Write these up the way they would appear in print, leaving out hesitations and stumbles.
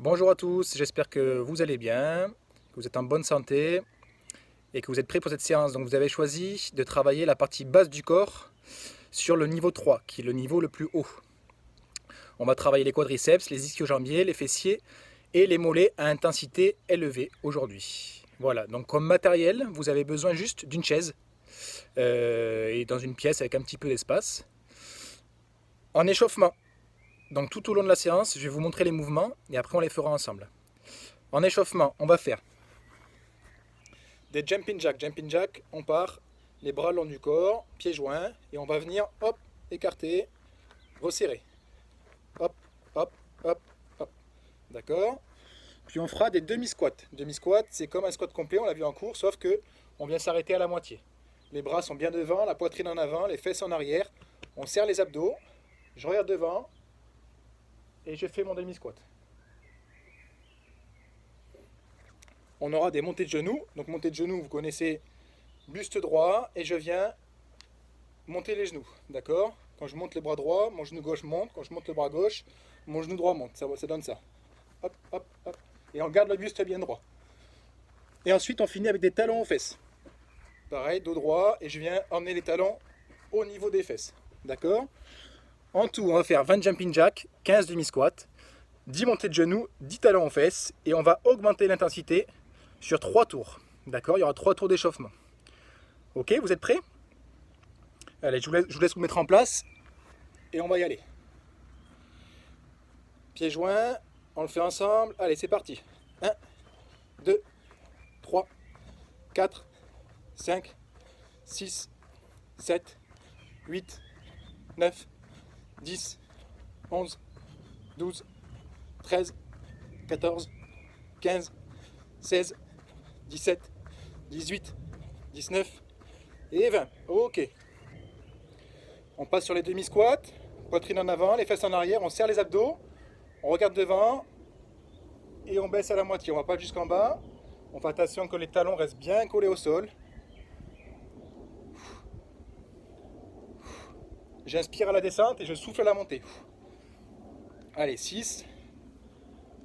Bonjour à tous, j'espère que vous allez bien, que vous êtes en bonne santé et que vous êtes prêts pour cette séance. Donc vous avez choisi de travailler la partie basse du corps sur le niveau 3, qui est le niveau le plus haut. On va travailler les quadriceps, les ischio-jambiers, les fessiers et les mollets à intensité élevée aujourd'hui. Voilà, donc comme matériel, vous avez besoin juste d'une chaise et dans une pièce avec un petit peu d'espace. En échauffement, donc tout au long de la séance, je vais vous montrer les mouvements et après on les fera ensemble. En échauffement, on va faire des jumping jack. Jumping jack, on part les bras le long du corps, pieds joints, et on va venir, hop, écarter, resserrer. Hop, hop, hop, hop. D'accord. Puis on fera des demi-squats. Demi-squat, c'est comme un squat complet, on l'a vu en cours, sauf que on vient s'arrêter à la moitié. Les bras sont bien devant, la poitrine en avant, les fesses en arrière. On serre les abdos, je regarde devant, et je fais mon demi-squat. On aura des montées de genoux. Donc montée de genoux, vous connaissez, buste droit, et je viens monter les genoux, d'accord. Quand je monte les bras droits, mon genou gauche monte. Quand je monte le bras gauche, mon genou droit monte. Ça donne ça. Hop, hop, hop. Et on garde le buste bien droit. Et ensuite, on finit avec des talons aux fesses. Pareil, dos droit, et je viens emmener les talons au niveau des fesses. D'accord. En tout, on va faire 20 jumping jack, 15 demi-squats, 10 montées de genoux, 10 talons aux fesses, et on va augmenter l'intensité sur 3 tours. D'accord. Il y aura 3 tours d'échauffement. Ok, vous êtes prêts? Allez, je vous laisse vous mettre en place et on va y aller. Pieds joints, on le fait ensemble. Allez, c'est parti. 1, 2, 3, 4, 5, 6, 7, 8, 9, 10, 11, 12, 13, 14, 15, 16, 17, 18, 19 et 20. Ok. On passe sur les demi-squats, poitrine en avant, les fesses en arrière, on serre les abdos, on regarde devant et on baisse à la moitié. On va pas jusqu'en bas. On fait attention que les talons restent bien collés au sol. J'inspire à la descente et je souffle à la montée. Allez, 6,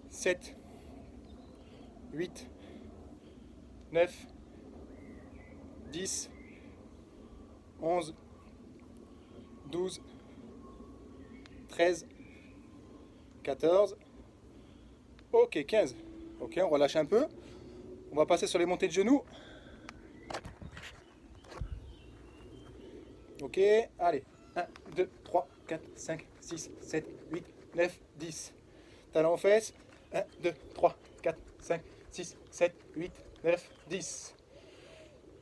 7, 8, 9, 10, 11, 12, 13, 14, ok, 15. Ok, on relâche un peu. On va passer sur les montées de genoux. Ok, allez. 1, 2, 3, 4, 5, 6, 7, 8, 9, 10. Talons aux fesses. 1, 2, 3, 4, 5, 6, 7, 8, 9, 10.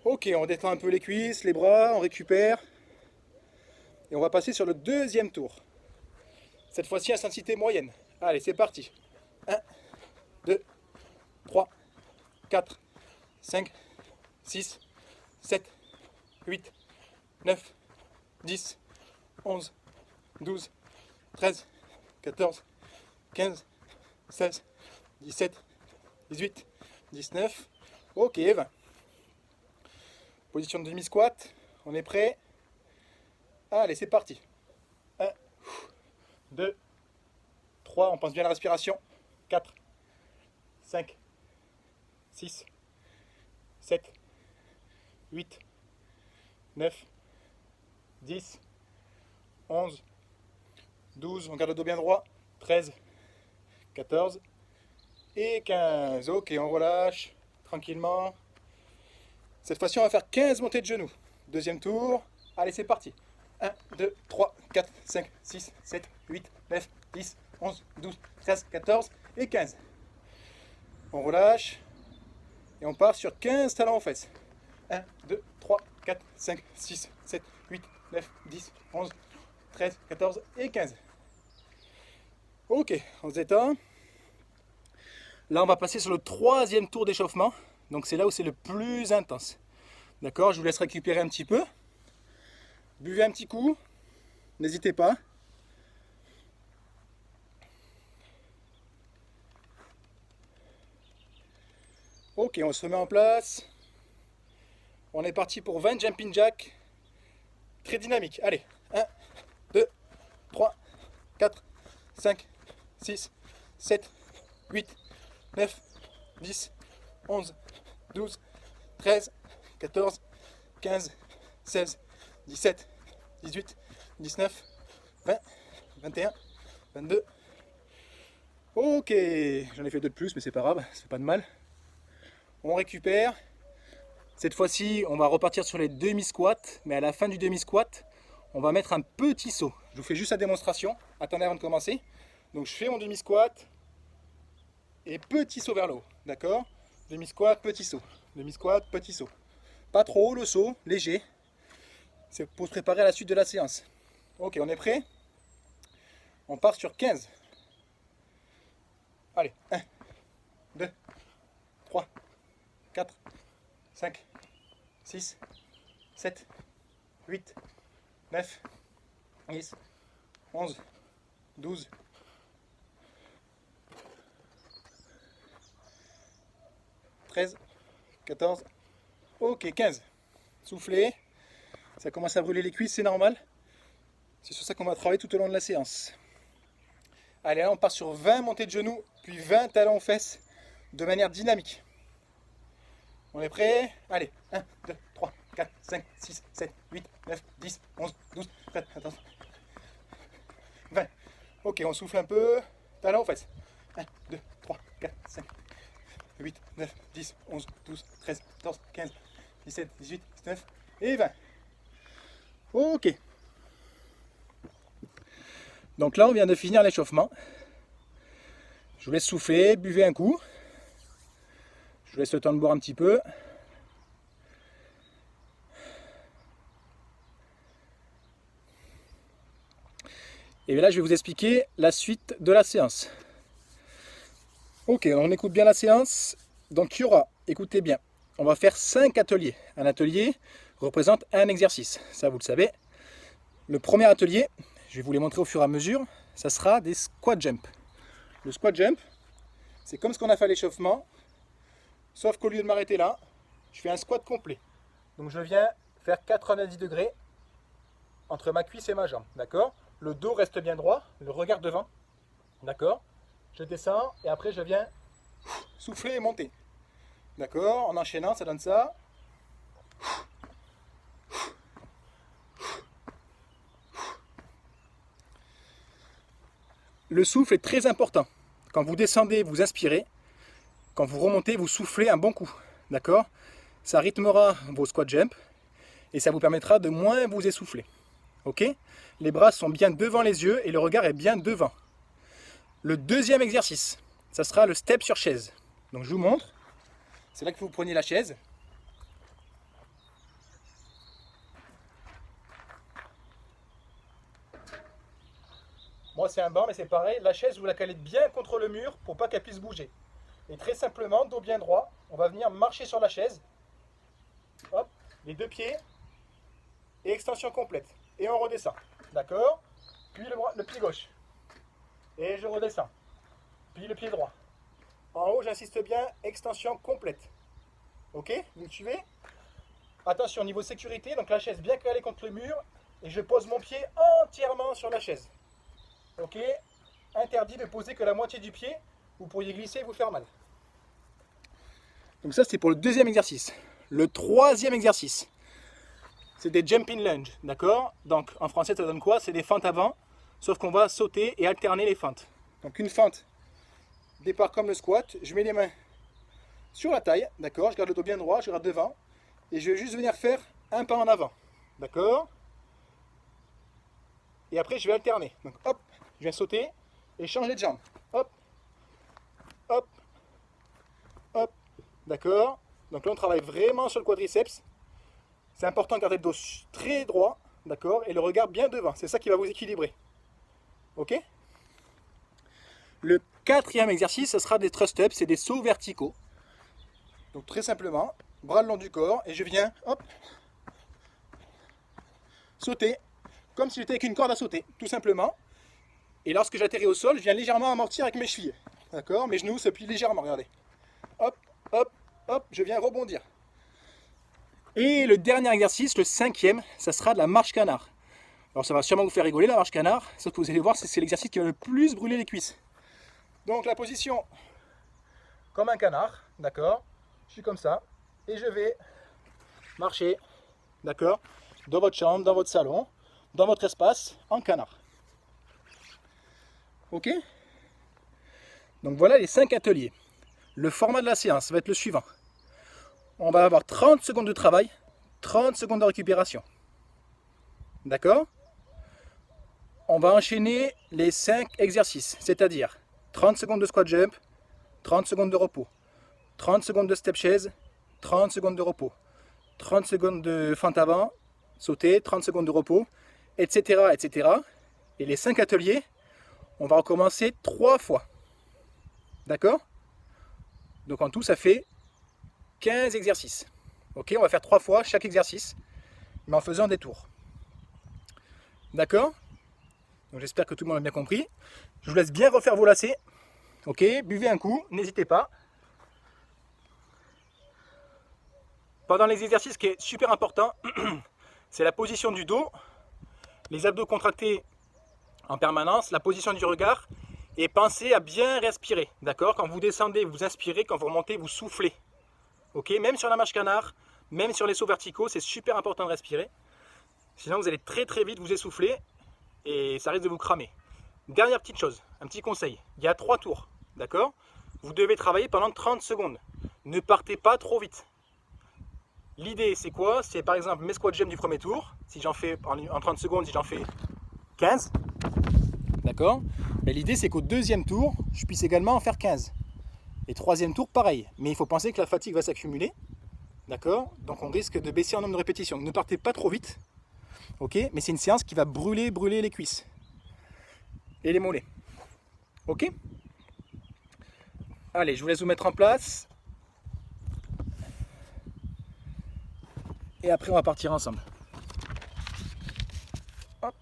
Ok, on détend un peu les cuisses, les bras, on récupère. Et on va passer sur le deuxième tour. Cette fois-ci, intensité moyenne. Allez, c'est parti. 1, 2, 3, 4, 5, 6, 7, 8, 9, 10, 11, 12, 13, 14, 15, 16, 17, 18, 19. Ok, 20. Position de demi-squat. On est prêt. Allez, c'est parti. 1, 2, 3, on pense bien à la respiration. 4, 5, 6, 7, 8, 9, 10, 11, 12, on garde le dos bien droit. 13, 14 et 15. Ok, on relâche tranquillement. Cette fois-ci, on va faire 15 montées de genoux. Deuxième tour. Allez, c'est parti. 1, 2, 3, 4, 5, 6, 7, 8, 9, 10, 11, 12, 13, 14 et 15. On relâche et on part sur 15 talons aux fesses. 1, 2, 3, 4, 5, 6, 7, 8, 9, 10, 11, 13, 14 et 15. Ok, on se détend. Là, on va passer sur le troisième tour d'échauffement. Donc c'est là où c'est le plus intense. D'accord, je vous laisse récupérer un petit peu. Buvez un petit coup. N'hésitez pas. Ok, on se remet en place. On est parti pour 20 jumping jack. Très dynamique. Allez, 1, 2, 3, 4, 5, 6, 7, 8, 9, 10, 11, 12, 13, 14, 15, 16, 17, 18, 19, 20, 21, 22. Ok, j'en ai fait deux de plus, mais c'est pas grave, ça fait pas de mal. On récupère. Cette fois-ci, on va repartir sur les demi-squats, mais à la fin du demi-squat, on va mettre un petit saut. Je vous fais juste la démonstration. Attendez avant de commencer. Donc je fais mon demi-squat et petit saut vers le haut. D'accord? Demi-squat, petit saut. Demi-squat, petit saut. Pas trop haut le saut, léger. C'est pour se préparer à la suite de la séance. Ok, on est prêt? On part sur 15. Allez, 1, 2, 3, 4, 5, 6, 7, 8, 9, 10, 11, 12, 13, 14, ok, 15. Soufflez. Ça commence à brûler les cuisses, c'est normal. C'est sur ça qu'on va travailler tout au long de la séance. Allez, là on part sur 20 montées de genoux, puis 20 talons aux fesses, de manière dynamique. On est prêt? Allez, 1, 2, 3, 4, 5, 6, 7, 8, 9, 10, 11, 12, 13, 14, 20. Ok, on souffle un peu. Talons aux fesses. 1, 2, 3, 4, 5, 8, 9, 10, 11, 12, 13, 14, 15, 17, 18, 19 et 20. Ok. Donc là, on vient de finir l'échauffement. Je vous laisse souffler, buvez un coup. Je vous laisse le temps de boire un petit peu. Et là, je vais vous expliquer la suite de la séance. Ok, on écoute bien la séance. Donc il y aura, écoutez bien, on va faire 5 ateliers. Un atelier représente un exercice, ça vous le savez. Le premier atelier, je vais vous les montrer au fur et à mesure, ça sera des squat jump. Le squat jump, c'est comme ce qu'on a fait à l'échauffement, sauf qu'au lieu de m'arrêter là, je fais un squat complet. Donc je viens faire 90 degrés entre ma cuisse et ma jambe, d'accord? Le dos reste bien droit, le regard devant, d'accord? Je descends et après je viens souffler et monter. D'accord? En enchaînant, ça donne ça. Le souffle est très important. Quand vous descendez, vous inspirez. Quand vous remontez, vous soufflez un bon coup. D'accord? Ça rythmera vos squat jump et ça vous permettra de moins vous essouffler. Ok? Les bras sont bien devant les yeux et le regard est bien devant. Le deuxième exercice, ça sera le step sur chaise. Donc je vous montre. C'est là que vous prenez la chaise. Moi c'est un banc mais c'est pareil. La chaise vous la calez bien contre le mur pour pas qu'elle puisse bouger. Et très simplement, dos bien droit, on va venir marcher sur la chaise. Hop, les deux pieds et extension complète. Et on redescend. D'accord? Puis le pied gauche. Et je redescends. Puis le pied droit. En haut, j'insiste bien, extension complète. Ok? Vous me suivez? Attention, niveau sécurité, donc la chaise bien calée contre le mur. Et je pose mon pied entièrement sur la chaise. Ok? Interdit de poser que la moitié du pied. Vous pourriez glisser et vous faire mal. Donc ça, c'est pour le deuxième exercice. Le troisième exercice, c'est des jumping lunge, d'accord? Donc en français, ça donne quoi? C'est des feintes avant, sauf qu'on va sauter et alterner les feintes. Donc une feinte, départ comme le squat, je mets les mains sur la taille, d'accord? Je garde le dos bien droit, je regarde devant, et je vais juste venir faire un pas en avant, d'accord? Et après, je vais alterner. Donc hop, je viens sauter et changer de jambe. Hop, hop, hop, d'accord? Donc là, on travaille vraiment sur le quadriceps. C'est important de garder le dos très droit, d'accord? Et le regard bien devant. C'est ça qui va vous équilibrer. Ok? Le quatrième exercice, ce sera des thrust-ups, c'est des sauts verticaux. Donc très simplement, bras le long du corps, et je viens, hop, sauter, comme si j'étais avec une corde à sauter, tout simplement. Et lorsque j'atterris au sol, je viens légèrement amortir avec mes chevilles. D'accord? Mes genoux se plient légèrement, regardez. Hop, hop, hop, je viens rebondir. Et le dernier exercice, le cinquième, ça sera de la marche canard. Alors ça va sûrement vous faire rigoler la marche canard, sauf que vous allez voir, c'est l'exercice qui va le plus brûler les cuisses. Donc la position, comme un canard, d'accord? Je suis comme ça, et je vais marcher, d'accord? Dans votre chambre, dans votre salon, dans votre espace, en canard. Ok? Donc voilà les 5 ateliers. Le format de la séance va être le suivant. On va avoir 30 secondes de travail, 30 secondes de récupération. D'accord? On va enchaîner les 5 exercices, c'est-à-dire 30 secondes de squat jump, 30 secondes de repos, 30 secondes de step chaise, 30 secondes de repos, 30 secondes de fente avant, sauter, 30 secondes de repos, etc. etc. Et les 5 ateliers, on va recommencer 3 fois. D'accord? Donc en tout, ça fait 15 exercices. Ok, on va faire 3 fois chaque exercice, mais en faisant des tours. D'accord? Donc j'espère que tout le monde a bien compris. Je vous laisse bien refaire vos lacets. Ok, buvez un coup, n'hésitez pas. Pendant les exercices, ce qui est super important, c'est la position du dos, les abdos contractés en permanence, la position du regard, et pensez à bien respirer. D'accord? Quand vous descendez, vous inspirez, quand vous remontez, vous soufflez. Ok, même sur la marche canard, même sur les sauts verticaux, c'est super important de respirer. Sinon, vous allez très très vite vous essouffler et ça risque de vous cramer. Dernière petite chose, un petit conseil. Il y a 3 tours, d'accord? Vous devez travailler pendant 30 secondes. Ne partez pas trop vite. L'idée, c'est quoi? C'est par exemple mes squat jump du premier tour. Si j'en fais en 30 secondes, si j'en fais 15, d'accord? Mais l'idée, c'est qu'au deuxième tour, je puisse également en faire 15. Et troisième tour, pareil. Mais il faut penser que la fatigue va s'accumuler. D'accord? Donc on risque de baisser en nombre de répétitions. Ne partez pas trop vite. Ok? Mais c'est une séance qui va brûler les cuisses. Et les mollets. Ok? Allez, je vous laisse vous mettre en place. Et après on va partir ensemble. Hop.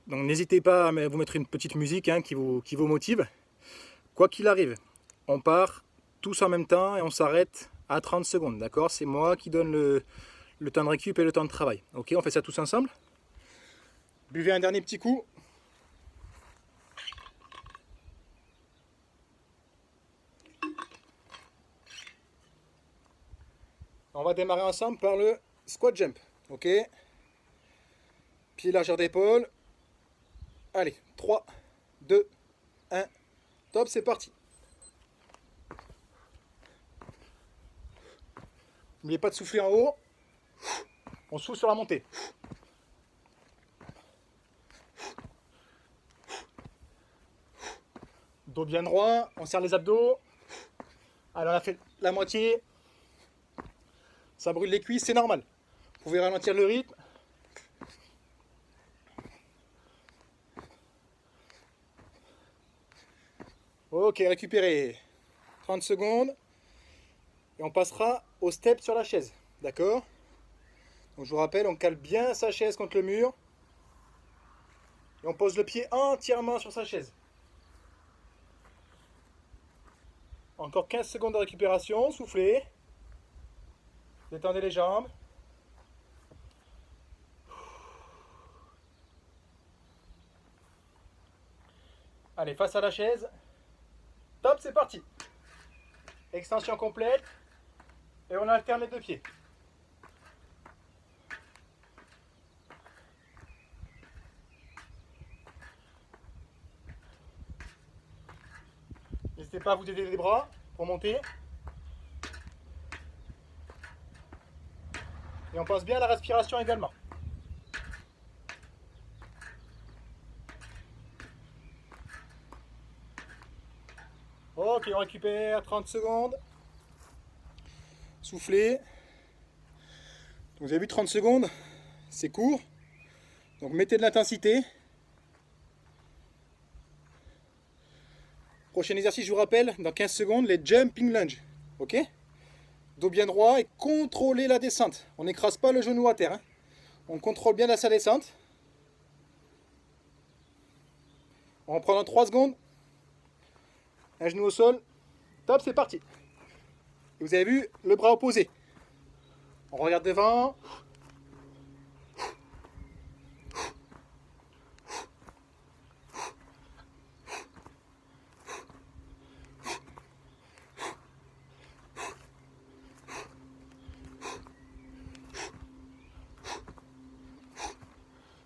Donc n'hésitez pas à vous mettre une petite musique qui vous motive. Quoi qu'il arrive, on part tous en même temps et on s'arrête à 30 secondes. D'accord? C'est moi qui donne le temps de récup et le temps de travail. Ok, on fait ça tous ensemble. Buvez un dernier petit coup. On va démarrer ensemble par le squat jump. Ok? Pied largeur d'épaule. Allez, 3, 2, 1. Top, c'est parti. N'oubliez pas de souffler en haut. On souffle sur la montée. Dos bien droit, on serre les abdos. Alors on a fait la moitié. Ça brûle les cuisses, c'est normal. Vous pouvez ralentir le rythme. Ok, récupérez. 30 secondes. Et on passera au step sur la chaise. D'accord? Donc je vous rappelle, on cale bien sa chaise contre le mur. Et on pose le pied entièrement sur sa chaise. Encore 15 secondes de récupération, soufflez. Détendez les jambes. Allez, face à la chaise. Top, c'est parti. Extension complète. Et on alterne les deux pieds. N'hésitez pas à vous aider les bras pour monter. Et on pense bien à la respiration également. Ok, on récupère 30 secondes. Soufflez. Vous avez vu 30 secondes, c'est court. Donc mettez de l'intensité. Prochain exercice, je vous rappelle, dans 15 secondes, les jumping lunge. Ok? Dos bien droit et contrôlez la descente. On n'écrase pas le genou à terre. On contrôle bien sa descente. On reprend dans 3 secondes. Un genou au sol. Top, c'est parti. Et vous avez vu le bras opposé. On regarde devant.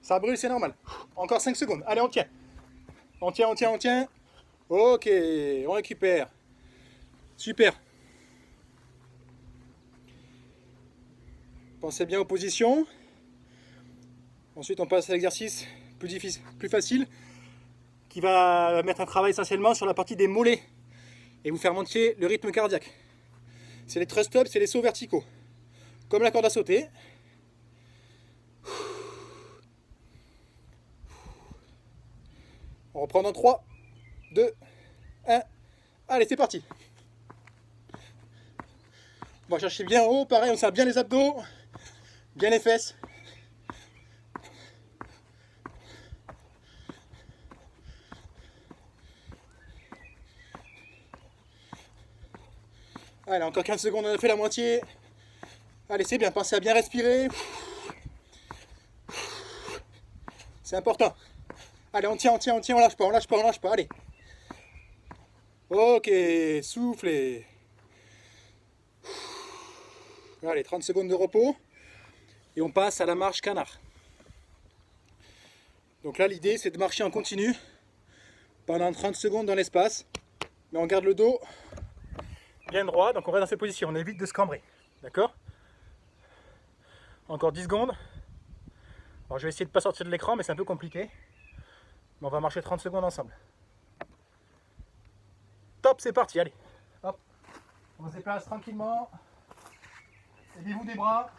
Ça brûle, c'est normal. Encore 5 secondes. Allez, on tient. On tient, on tient, on tient. Ok, on récupère. Super. Pensez bien aux positions. Ensuite, on passe à l'exercice plus difficile, plus facile, qui va mettre un travail essentiellement sur la partie des mollets et vous faire monter le rythme cardiaque. C'est les thrust-ups, c'est les sauts verticaux. Comme la corde à sauter. On reprend dans 3, 2, 1. Allez, c'est parti. On va chercher bien haut, pareil, on serre bien les abdos, bien les fesses. Allez, encore 15 secondes, on a fait la moitié. Allez, c'est bien, pensez à bien respirer. C'est important. Allez, on tient, on tient, on tient, on lâche pas, on lâche pas, on lâche pas, allez. Ok, soufflez. Allez, 30 secondes de repos. Et on passe à la marche canard. Donc là, l'idée, c'est de marcher en continu pendant 30 secondes dans l'espace. Mais on garde le dos bien droit, donc on reste dans cette position, on évite de se cambrer. D'accord? Encore 10 secondes. Alors je vais essayer de ne pas sortir de l'écran, mais c'est un peu compliqué. Mais on va marcher 30 secondes ensemble. Top, c'est parti, allez. Hop. On se déplace tranquillement. Aidez-vous des bras.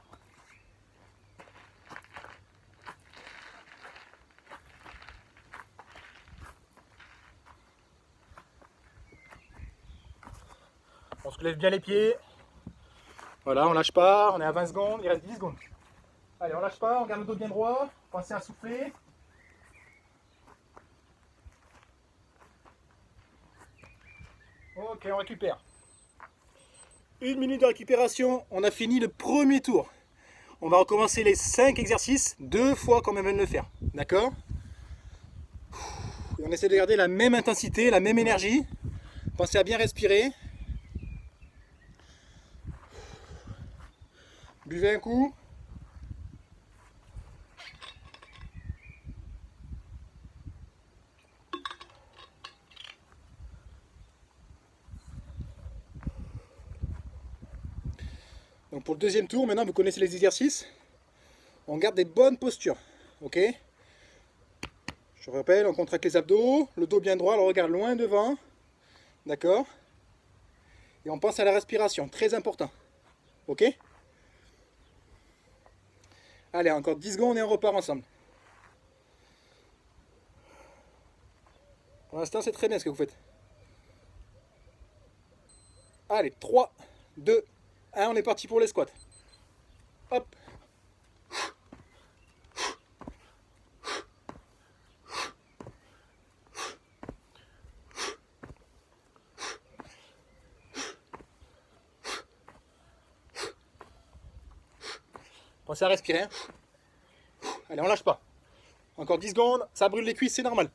On se lève bien les pieds. Voilà, on lâche pas, on est à 20 secondes, il reste 10 secondes. Allez, on lâche pas, on garde le dos bien droit. Pensez à souffler. Ok, on récupère. 1 minute de récupération, on a fini le premier tour. On va recommencer les 5 exercices 2 fois comme on vient de le faire. D'accord? On essaie de garder la même intensité, la même énergie. Pensez à bien respirer. Buvez un coup. Donc pour le deuxième tour, maintenant vous connaissez les exercices. On garde des bonnes postures. Ok? Je rappelle, on contracte les abdos, le dos bien droit, le regard loin devant. D'accord? Et on pense à la respiration, très important. Ok? Allez, encore 10 secondes et on repart ensemble. Pour l'instant, c'est très bien ce que vous faites. Allez, 3, 2, 1, on est parti pour les squats. Hop. Pensez à respirer. Hein. Allez, on lâche pas. Encore 10 secondes, ça brûle les cuisses, c'est normal.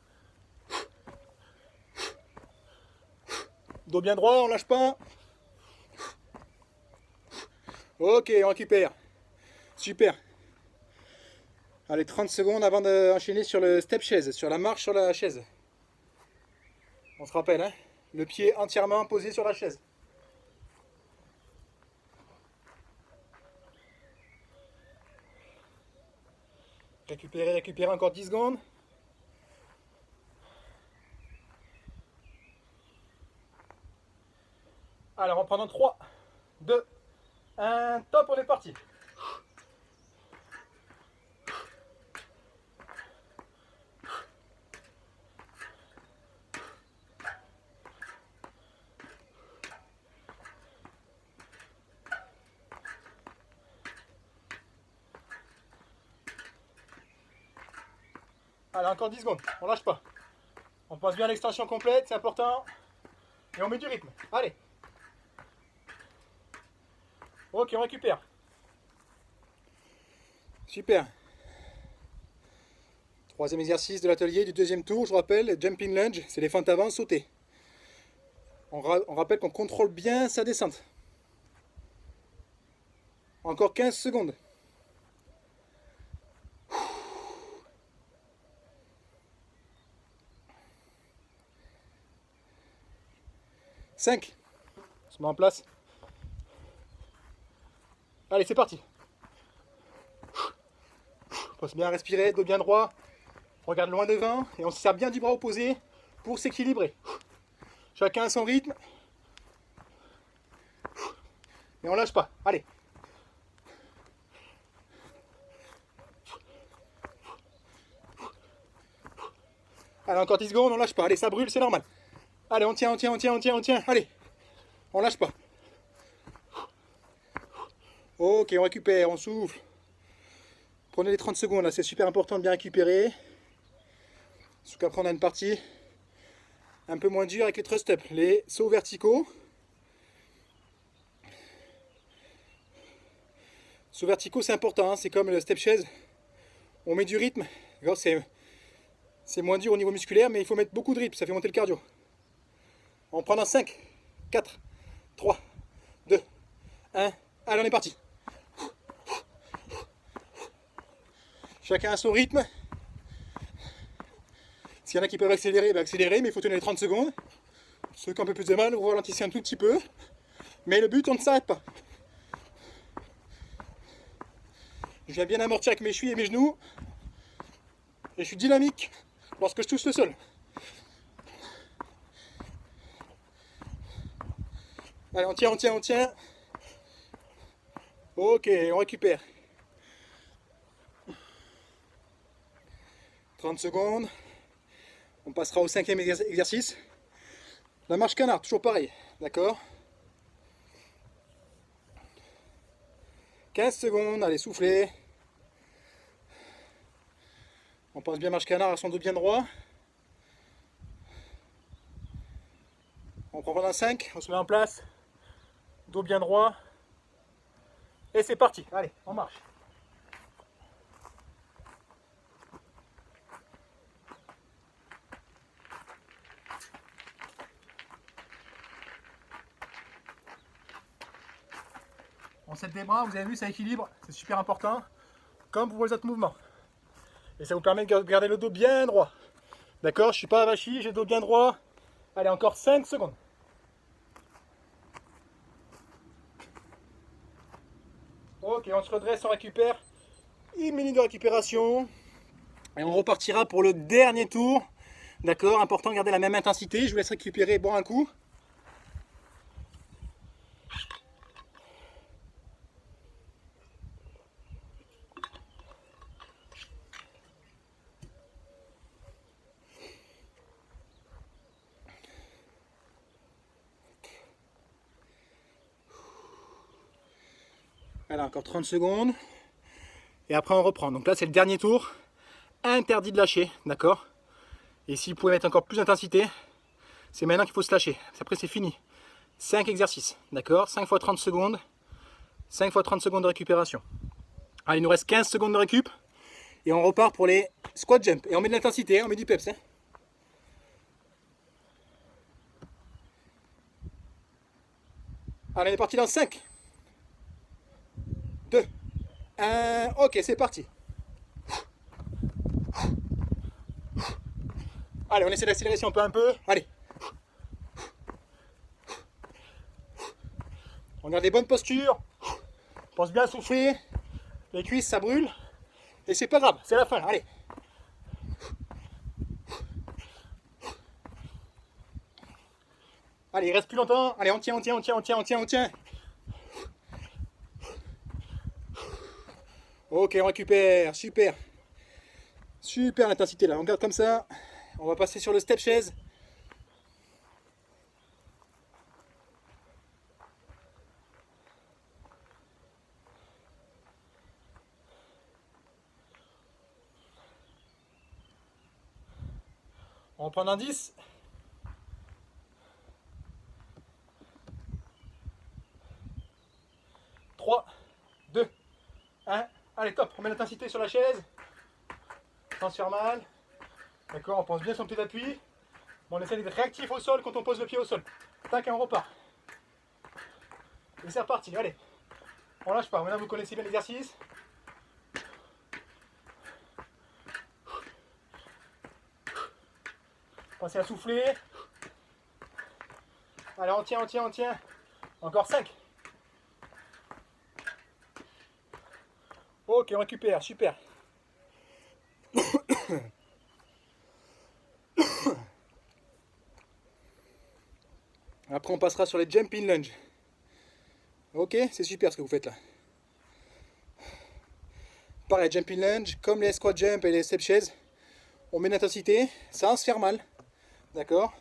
Dos bien droit, on lâche pas. Ok, on récupère. Super. Allez, 30 secondes avant d'enchaîner sur le step chaise, sur la marche sur la chaise. On se rappelle, hein, le pied entièrement posé sur la chaise. Récupérer, récupérer, encore 10 secondes. Alors, on prend dans 3, 2, 1, top, on est parti. Allez, encore 10 secondes, on lâche pas. On passe bien l'extension complète, c'est important. Et on met du rythme. Allez. Ok, on récupère. Super. Troisième exercice de l'atelier du deuxième tour, je vous rappelle, jumping lunge, c'est les fentes avant sautées. On rappelle qu'on contrôle bien sa descente. Encore 15 secondes. 5. On se met en place. Allez, c'est parti. On pense bien à respirer, dos bien droit. On regarde loin devant et on se sert bien du bras opposé pour s'équilibrer. Chacun à son rythme. Et on lâche pas. Allez. Allez, encore 10 secondes, on lâche pas. Allez, ça brûle, c'est normal. Allez, on tient, on tient, on tient, on tient, on tient. Allez, on lâche pas. Ok, on récupère, on souffle. Prenez les 30 secondes, là, c'est super important de bien récupérer. Parce qu'après, on a une partie un peu moins dure avec les thrust up. Les sauts verticaux. Sauts verticaux, c'est important, hein. C'est comme le step chaise. On met du rythme. C'est moins dur au niveau musculaire, mais il faut mettre beaucoup de rythme, ça fait monter le cardio. On prend dans 5, 4, 3, 2, 1. Allez, on est parti. Chacun à son rythme. S'il y en a qui peuvent accélérer, accélérer, mais il faut tenir les 30 secondes. Ceux qui ont un peu plus de mal, vous ralentissez un tout petit peu. Mais le but, on ne s'arrête pas. Je viens bien amortir avec mes chevilles et mes genoux. Et je suis dynamique lorsque je touche le sol. Allez, on tient, on tient, on tient. Ok, on récupère. 30 secondes. On passera au 5e exercice. La marche canard, toujours pareil. D'accord. 15 secondes, allez, soufflez. On pense bien marche canard à son dos bien droit. On prend pendant 5, on se met en place. Dos bien droit. Et c'est parti. Allez, on marche. On set des bras, vous avez vu, ça équilibre. C'est super important. Comme pour les autres mouvements. Et ça vous permet de garder le dos bien droit. D'accord, je ne suis pas avachi, j'ai le dos bien droit. Allez, encore 5 secondes. Ok, on se redresse, on récupère. Une minute de récupération. Et on repartira pour le dernier tour. D'accord, important de garder la même intensité. Je vous laisse récupérer, boire un coup. Voilà, encore 30 secondes. Et après on reprend. Donc là c'est le dernier tour. Interdit de lâcher, d'accord. Et si vous pouvez mettre encore plus d'intensité, c'est maintenant qu'il faut se lâcher. Après c'est fini. 5 exercices, d'accord. 5 fois 30 secondes. 5 fois 30 secondes de récupération. Allez, il nous reste 15 secondes de récup. Et on repart pour les squat jump. Et on met de l'intensité, on met du peps. Hein. Allez, on est parti dans 5, 2, 1. Ok, c'est parti. Allez, on essaie d'accélérer si on peut un peu. Allez. On garde des bonnes postures. On pense bien à souffler. Les cuisses, ça brûle. Et c'est pas grave, c'est la fin. Allez. Allez, il reste plus longtemps. Allez, on tient, on tient, on tient, on tient, on tient, on tient. Ok, on récupère. Super. Super l'intensité là. On garde comme ça. On va passer sur le step chaise. On prend un 10. « 3, 2, 1. Allez, top. On met l'intensité sur la chaise. Sans se faire mal. D'accord, on pense bien son pied d'appui. Bon, on essaie d'être réactif au sol quand on pose le pied au sol. Tac, et on repart. Et c'est reparti. Allez. On lâche pas. Maintenant, vous connaissez bien l'exercice. Pensez à souffler. Allez, on tient, on tient, on tient. Encore 5. Ok, on récupère, super. Après, on passera sur les jumping lunge. Ok, c'est super ce que vous faites là. Pareil, jumping lunge, comme les squat jump et les step chaises, on met l'intensité sans se faire mal. D'accord?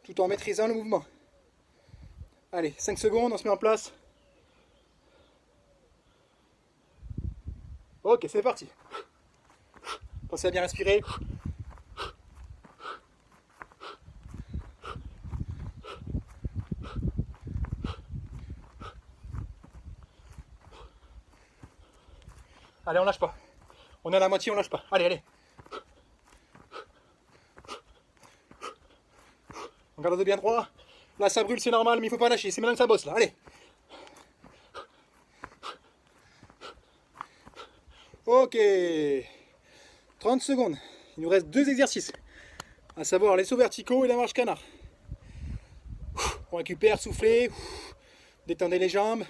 Tout en maîtrisant le mouvement. Allez, 5 secondes, on se met en place. Ok, c'est parti. Pensez à bien respirer. Allez, on lâche pas. On est à la moitié, on lâche pas. Allez, allez. On garde le dos bien droit. Là, ça brûle, c'est normal, mais il faut pas lâcher. C'est maintenant que ça bosse, là. Allez. Ok. 30 secondes. Il nous reste 2 exercices. À savoir les sauts verticaux et la marche canard. On récupère, soufflez. Détendez les jambes.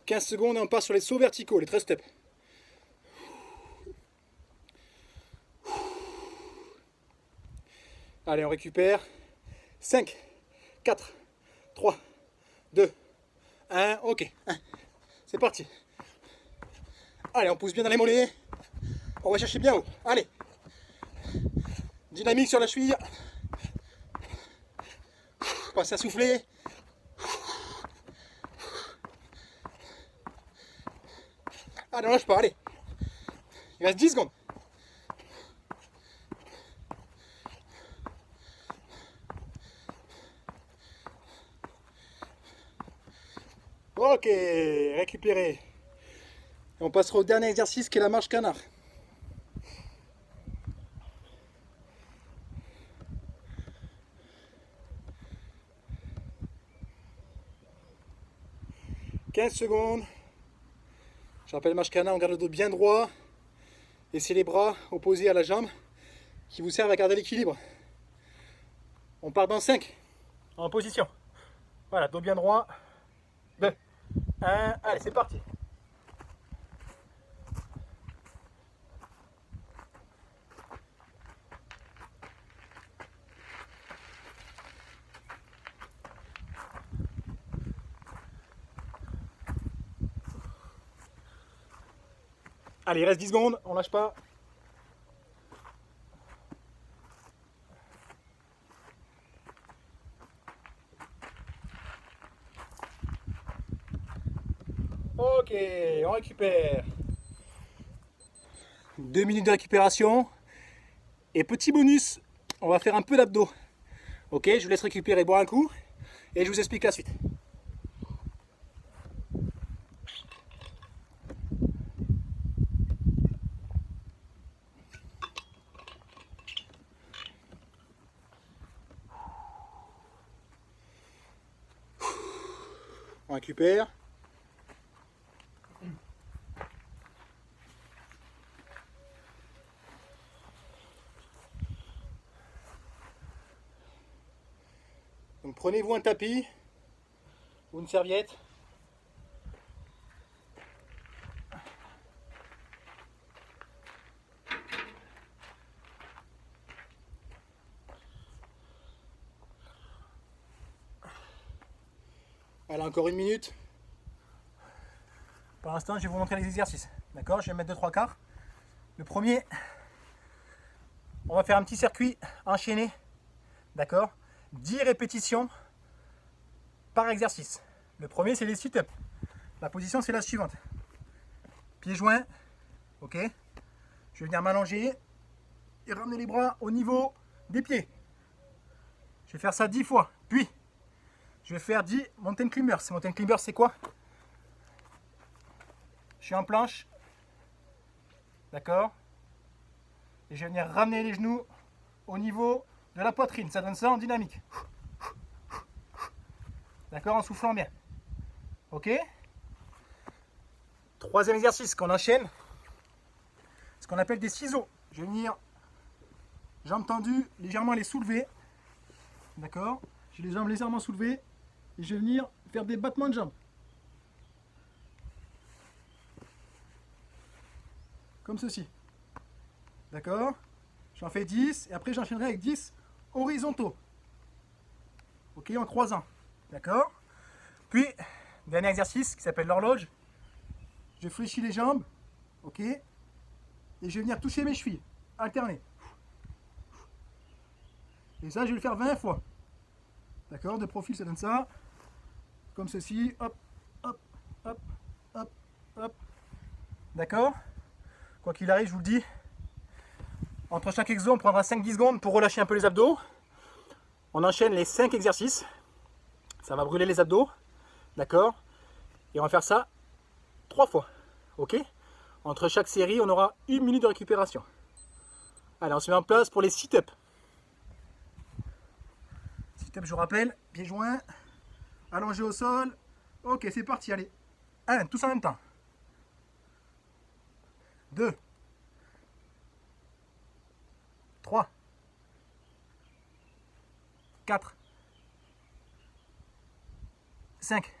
15 secondes et on part sur les sauts verticaux, les 13 steps. Allez, on récupère. 5, 4, 3, 2, 1. Ok. C'est parti. Allez, on pousse bien dans les mollets. On va chercher bien haut. Allez. Dynamique sur la cheville. Passez à souffler. Allez, on lâche pas, allez. Il reste 10 secondes. Ok, récupérez. Et on passera au dernier exercice qui est la marche canard. « 15 secondes. Je rappelle marche canard, on garde le dos bien droit. Et c'est les bras opposés à la jambe qui vous servent à garder l'équilibre. On part dans 5. En position. Voilà, dos bien droit. 2, 1. Allez, c'est parti. Allez, il reste 10 secondes, on lâche pas. Ok, on récupère. 2 minutes de récupération. Et petit bonus, on va faire un peu d'abdos. Ok, je vous laisse récupérer, boire un coup. Et je vous explique la suite. On récupère. Donc prenez-vous un tapis ou une serviette. Voilà, encore 1 minute. Pour l'instant, je vais vous montrer les exercices. D'accord? Je vais mettre 2-3 quarts. Le premier, on va faire un petit circuit enchaîné. D'accord? 10 répétitions par exercice. Le premier, c'est les sit-ups. La position, c'est la suivante. Pieds joints. Ok? Je vais venir m'allonger et ramener les bras au niveau des pieds. Je vais faire ça 10 fois. Puis, je vais faire 10 mountain climbers. Mountain climbers, c'est quoi? Je suis en planche. D'accord? Et je vais venir ramener les genoux au niveau de la poitrine. Ça donne ça en dynamique. D'accord? En soufflant bien. Ok? Troisième exercice qu'on enchaîne. Ce qu'on appelle des ciseaux. Je vais venir Jambes tendues, légèrement les soulever. D'accord? J'ai les jambes légèrement soulevées. Et je vais venir faire des battements de jambes. Comme ceci. D'accord? J'en fais 10 et après j'enchaînerai avec 10 horizontaux. Ok, en croisant. D'accord? Puis, dernier exercice qui s'appelle l'horloge. Je fléchis les jambes. Ok? Et je vais venir toucher mes chevilles. Alterner. Et ça, je vais le faire 20 fois. D'accord? De profil, ça donne ça. Comme ceci. Hop, hop, hop, hop, hop. D'accord? Quoi qu'il arrive, je vous le dis. Entre chaque exo, on prendra 5-10 secondes pour relâcher un peu les abdos. On enchaîne les 5 exercices. Ça va brûler les abdos. D'accord? Et on va faire ça 3 fois. Ok? Entre chaque série, on aura 1 minute de récupération. Allez, on se met en place pour les sit-ups. Sit-up, je vous rappelle, pieds joints, allongé au sol. Ok, c'est parti, allez. 1, tous en même temps. 2, 3, 4, 5,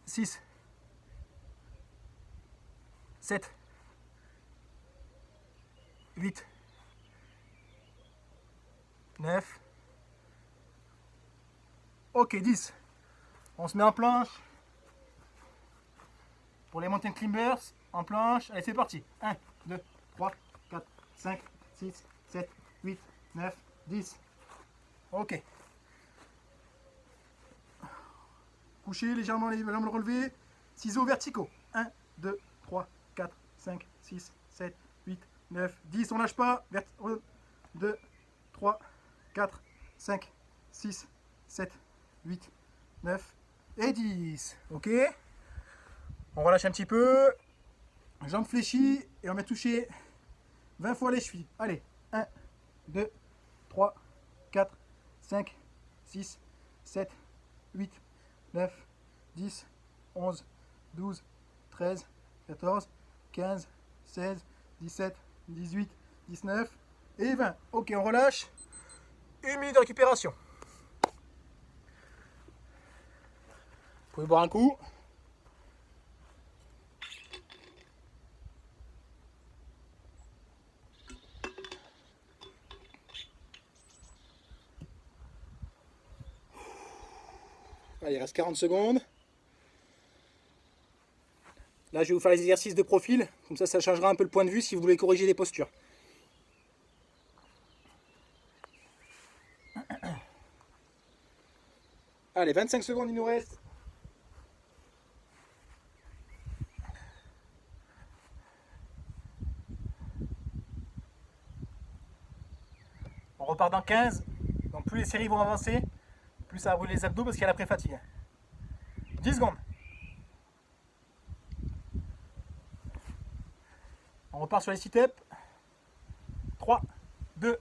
6, 7, 8, 9. Ok, 10. On se met en planche. Pour les mountain climbers, en planche. Allez, c'est parti. 1, 2, 3, 4, 5, 6, 7, 8, 9, 10. Ok. Couchez légèrement les jambes relevées. Ciseaux verticaux. 1, 2, 3, 4, 5, 6, 7, 8, 9, 10. On lâche pas. 2, 3, 4, 5, 6, 7, 8, 9 et 10. Ok? On relâche un petit peu. Jambes fléchies et on va toucher 20 fois les chevilles. Allez. 1, 2, 3, 4, 5, 6, 7, 8, 9, 10, 11, 12, 13, 14, 15, 16, 17, 18, 19 et 20. Ok, on relâche. 1 minute de récupération. Vous pouvez boire un coup. Allez, il reste 40 secondes. Là, je vais vous faire les exercices de profil. Comme ça changera un peu le point de vue si vous voulez corriger les postures. Allez, 25 secondes, il nous reste. On repart dans 15. Donc plus les séries vont avancer, plus ça va brûler les abdos parce qu'il y a la pré-fatigue. 10 secondes. On repart sur les sit-ups. 3, 2,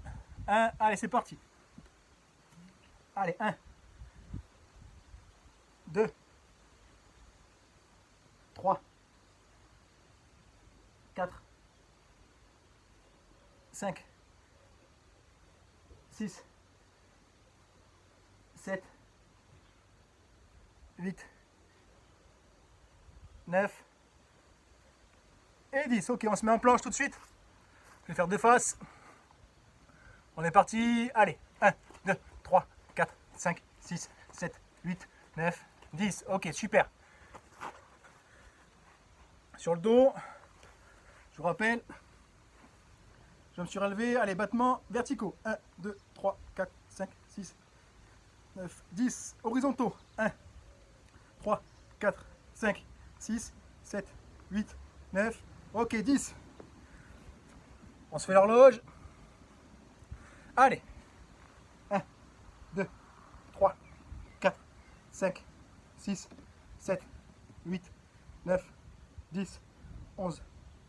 1. Allez, c'est parti. Allez, 1, 2, 3, 4, 5, 6, 7, 8, 9 et 10. Ok, on se met en planche tout de suite. Je vais faire deux faces. On est parti. Allez, 1, 2, 3, 4, 5, 6, 7, 8, 9, 10. Ok, super. Sur le dos, je vous rappelle, je me suis relevé. Allez, battements verticaux. 1, 2, 3, 4, 5, 6, 9, 10. Horizontaux. 1, 3, 4, 5, 6, 7, 8, 9. Ok, 10. On se fait l'horloge. Allez. 1, 2, 3, 4, 5, 6, 7, 8, 9, 10, 11,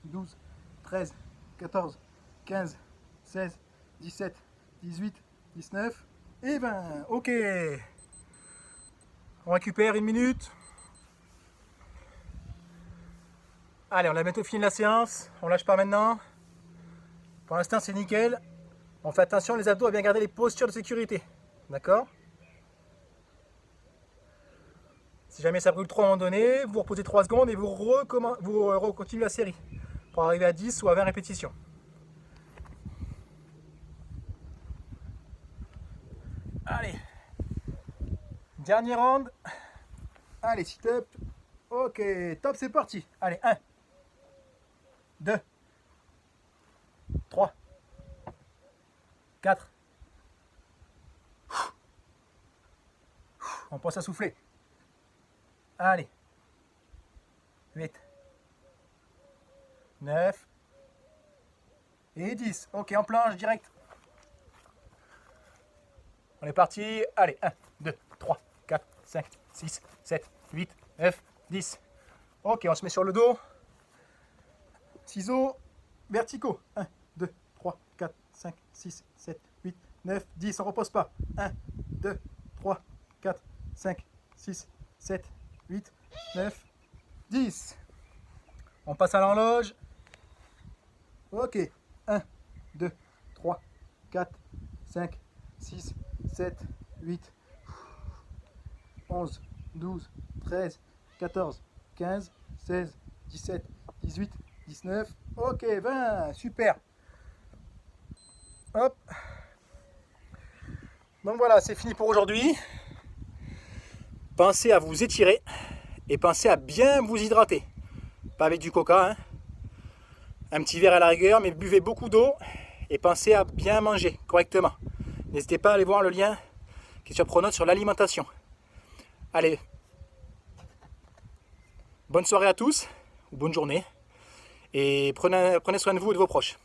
12, 13, 14, 15, 16, 17, 18, 19 et 20. Ok. On récupère 1 minute. Allez, on a bientôt fini la séance. On lâche pas maintenant. Pour l'instant, c'est nickel. On fait attention, les abdos, à bien garder les postures de sécurité. D'accord? Si jamais ça brûle trop à un moment donné, vous reposez 3 secondes et vous continuez la série pour arriver à 10 ou à 20 répétitions. Allez, dernier round. Allez, sit-up. Ok, top, c'est parti. Allez, 1, 2, 3, 4. On pense à souffler. Allez. 8, 9 et 10. Ok, en planche direct. On est parti. Allez, 1, 2, 3, 4, 5, 6, 7, 8, 9, 10. Ok, on se met sur le dos. Ciseaux verticaux. 1, 2, 3, 4, 5, 6, 7, 8, 9, 10. On ne repose pas. 1, 2, 3, 4, 5, 6, 7, 8, 9, 10. On passe à l'horloge. Ok. 1, 2, 3, 4, 5, 6, 7, 8, 11, 12, 13, 14, 15, 16, 17, 18, 19. Ok, 20. Super. Hop. Donc voilà, c'est fini pour aujourd'hui. Pensez à vous étirer et pensez à bien vous hydrater. Pas avec du coca, hein. Un petit verre à la rigueur, mais buvez beaucoup d'eau et pensez à bien manger correctement. N'hésitez pas à aller voir le lien qui est sur Pronote sur l'alimentation. Allez, bonne soirée à tous, ou bonne journée, et prenez soin de vous et de vos proches.